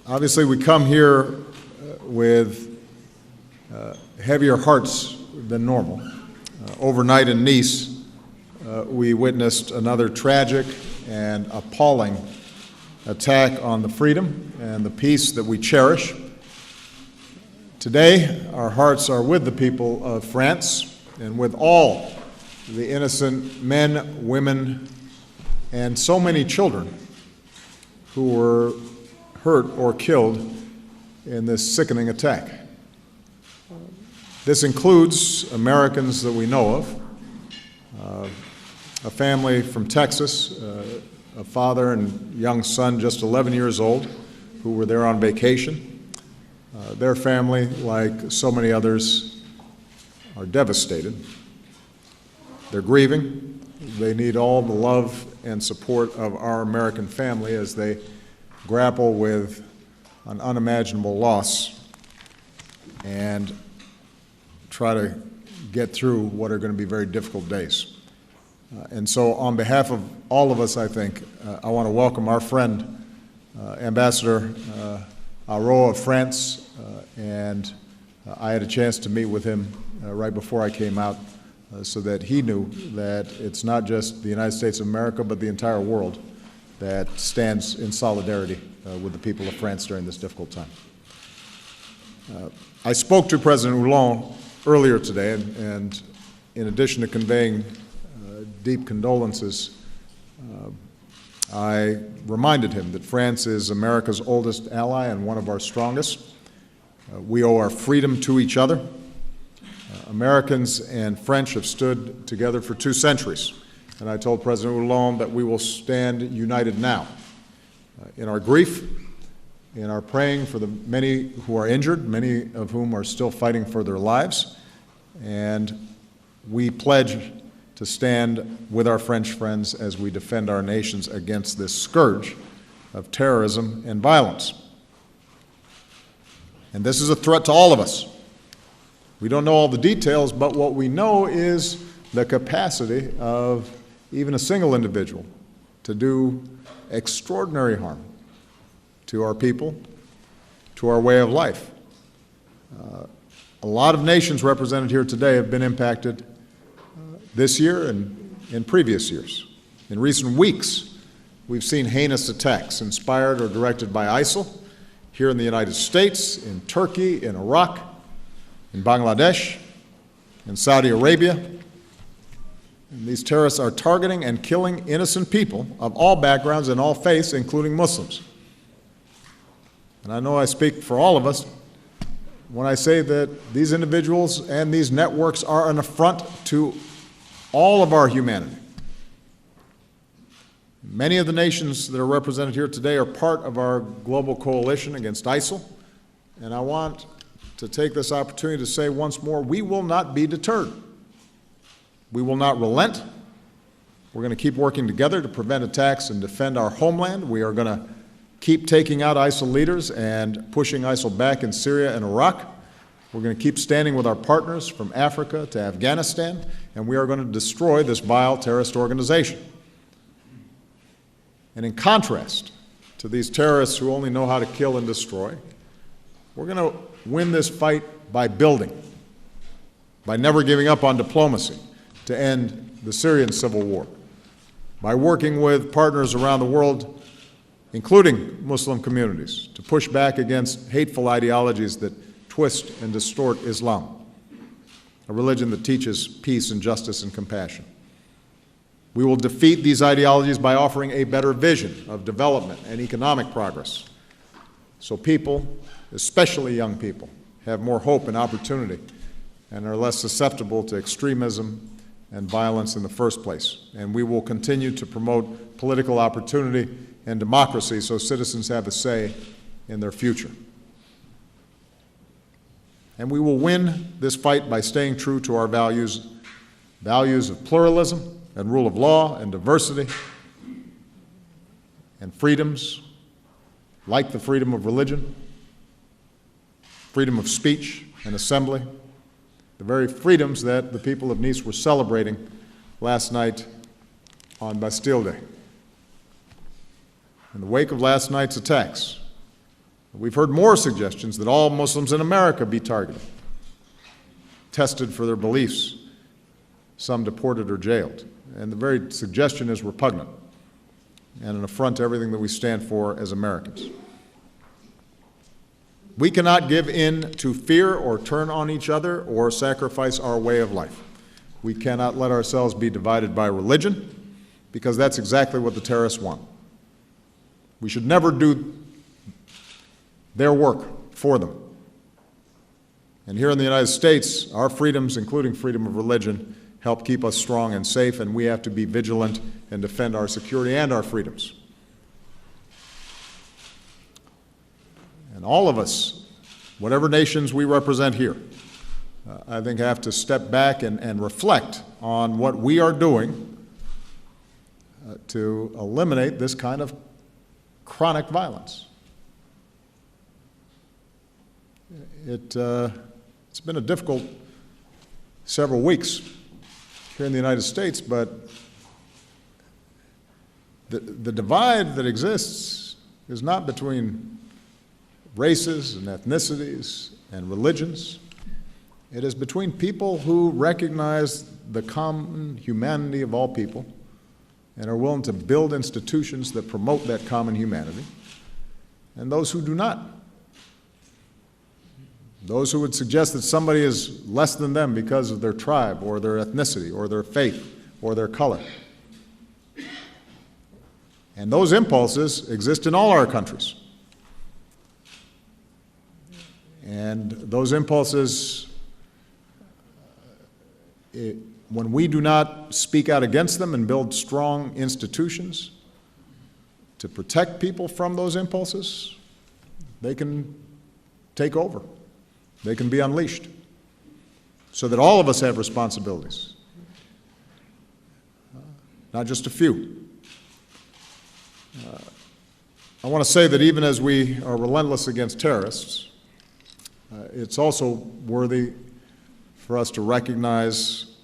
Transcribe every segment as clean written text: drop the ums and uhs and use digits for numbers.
Obviously, we come here with heavier hearts than normal. Overnight in Nice, we witnessed another tragic and appalling attack on the freedom and the peace that we cherish. Today, our hearts are with the people of France and with all the innocent men, women, and so many children who were hurt or killed in this sickening attack. This includes Americans that we know of, a family from Texas, a father and young son just 11 years old who were there on vacation. Their family, like so many others, are devastated. They're grieving. They need all the love and support of our American family as they grapple with an unimaginable loss and try to get through what are going to be very difficult days. And so on behalf of all of us, I think, I want to welcome our friend, Ambassador Auro of France, and I had a chance to meet with him right before I came out so that he knew that it's not just the United States of America, but the entire world that stands in solidarity with the people of France during this difficult time. I spoke to President Hollande earlier today, and in addition to conveying deep condolences, I reminded him that France is America's oldest ally and one of our strongest. We owe our freedom to each other. Americans and French have stood together for 2 centuries, and I told President Hollande that we will stand united now in our grief, in our praying for the many who are injured, many of whom are still fighting for their lives, and we pledge to stand with our French friends as we defend our nations against this scourge of terrorism and violence. And this is a threat to all of us. We don't know all the details, but what we know is the capacity of even a single individual to do extraordinary harm to our people, to our way of life. A lot of nations represented here today have been impacted this year and in previous years. In recent weeks, we've seen heinous attacks inspired or directed by ISIL here in the United States, in Turkey, in Iraq, in Bangladesh, in Saudi Arabia. And these terrorists are targeting and killing innocent people of all backgrounds and all faiths, including Muslims. And I know I speak for all of us when I say that these individuals and these networks are an affront to all of our humanity. Many of the nations that are represented here today are part of our global coalition against ISIL, and I want to take this opportunity to say once more, we will not be deterred. We will not relent. We're going to keep working together to prevent attacks and defend our homeland. We are going to keep taking out ISIL leaders and pushing ISIL back in Syria and Iraq. We're going to keep standing with our partners from Africa to Afghanistan, and we are going to destroy this vile terrorist organization. And in contrast to these terrorists who only know how to kill and destroy, we're going to win this fight by building, by never giving up on diplomacy to end the Syrian civil war, by working with partners around the world, including Muslim communities, to push back against hateful ideologies that twist and distort Islam, a religion that teaches peace and justice and compassion. We will defeat these ideologies by offering a better vision of development and economic progress, so people, especially young people, have more hope and opportunity and are less susceptible to extremism and violence in the first place. And we will continue to promote political opportunity and democracy so citizens have a say in their future. And we will win this fight by staying true to our values of pluralism and rule of law and diversity and freedoms like the freedom of religion, freedom of speech and assembly, the very freedoms that the people of Nice were celebrating last night on Bastille Day. In the wake of last night's attacks, We've heard more suggestions that all Muslims in America be targeted, tested for their beliefs, some deported or jailed. And the very suggestion is repugnant and an affront to everything that we stand for as Americans. We cannot give in to fear or turn on each other or sacrifice our way of life. We cannot let ourselves be divided by religion, because that's exactly what the terrorists want. We should never do their work for them. And here in the United States, our freedoms, including freedom of religion, help keep us strong and safe, and we have to be vigilant and defend our security and our freedoms. And all of us, whatever nations we represent here, I think have to step back and reflect on what we are doing to eliminate this kind of chronic violence. It's been a difficult several weeks here in the United States, but the divide that exists is not between races and ethnicities and religions. It is between people who recognize the common humanity of all people and are willing to build institutions that promote that common humanity, and those who do not. Those who would suggest that somebody is less than them because of their tribe or their ethnicity or their faith or their color. And those impulses exist in all our countries. And those impulses, when we do not speak out against them and build strong institutions to protect people from those impulses, they can take over. They can be unleashed, so that all of us have responsibilities, not just a few. I want to say that even as we are relentless against terrorists, it's also worthy for us to recognize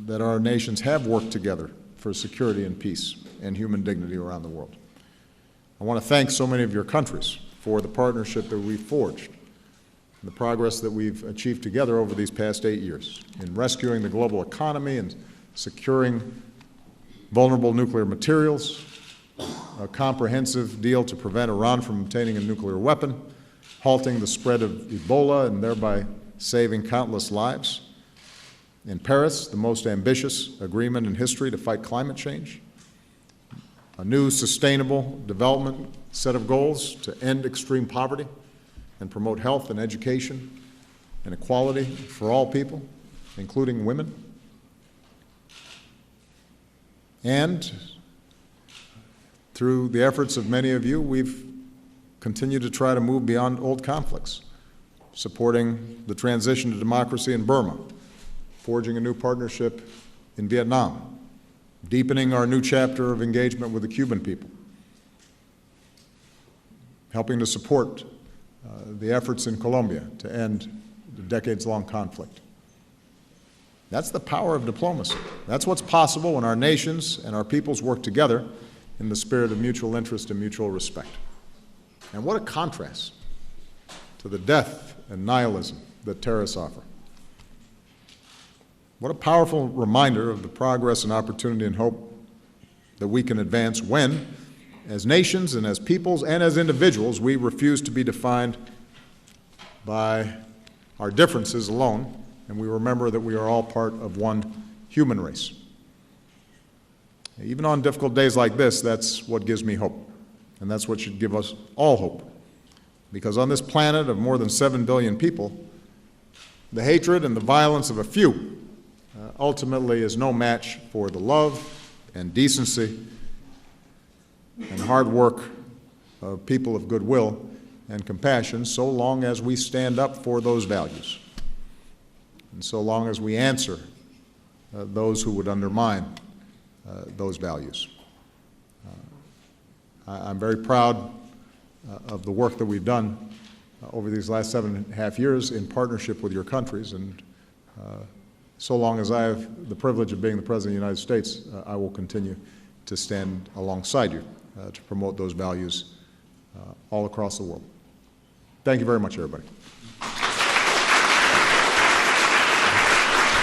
that our nations have worked together for security and peace and human dignity around the world. I want to thank so many of your countries for the partnership that we've forged, the progress that we've achieved together over these past 8 years in rescuing the global economy and securing vulnerable nuclear materials, a comprehensive deal to prevent Iran from obtaining a nuclear weapon, halting the spread of Ebola and thereby saving countless lives. In Paris, the most ambitious agreement in history to fight climate change, a new sustainable development set of goals to end extreme poverty and promote health and education and equality for all people, including women. And through the efforts of many of you, we've continued to try to move beyond old conflicts, supporting the transition to democracy in Burma, forging a new partnership in Vietnam, deepening our new chapter of engagement with the Cuban people, helping to support the efforts in Colombia to end the decades-long conflict. That's the power of diplomacy. That's what's possible when our nations and our peoples work together in the spirit of mutual interest and mutual respect. And what a contrast to the death and nihilism that terrorists offer. What a powerful reminder of the progress and opportunity and hope that we can advance when, as nations and as peoples and as individuals, we refuse to be defined by our differences alone, and we remember that we are all part of one human race. Even on difficult days like this, that's what gives me hope, and that's what should give us all hope. Because on this planet of more than 7 billion people, the hatred and the violence of a few ultimately is no match for the love and decency and hard work of people of goodwill and compassion, so long as we stand up for those values, and so long as we answer those who would undermine those values. I'm very proud of the work that we've done over these last 7.5 years in partnership with your countries, and so long as I have the privilege of being the President of the United States, I will continue to stand alongside you to promote those values all across the world. Thank you very much, everybody.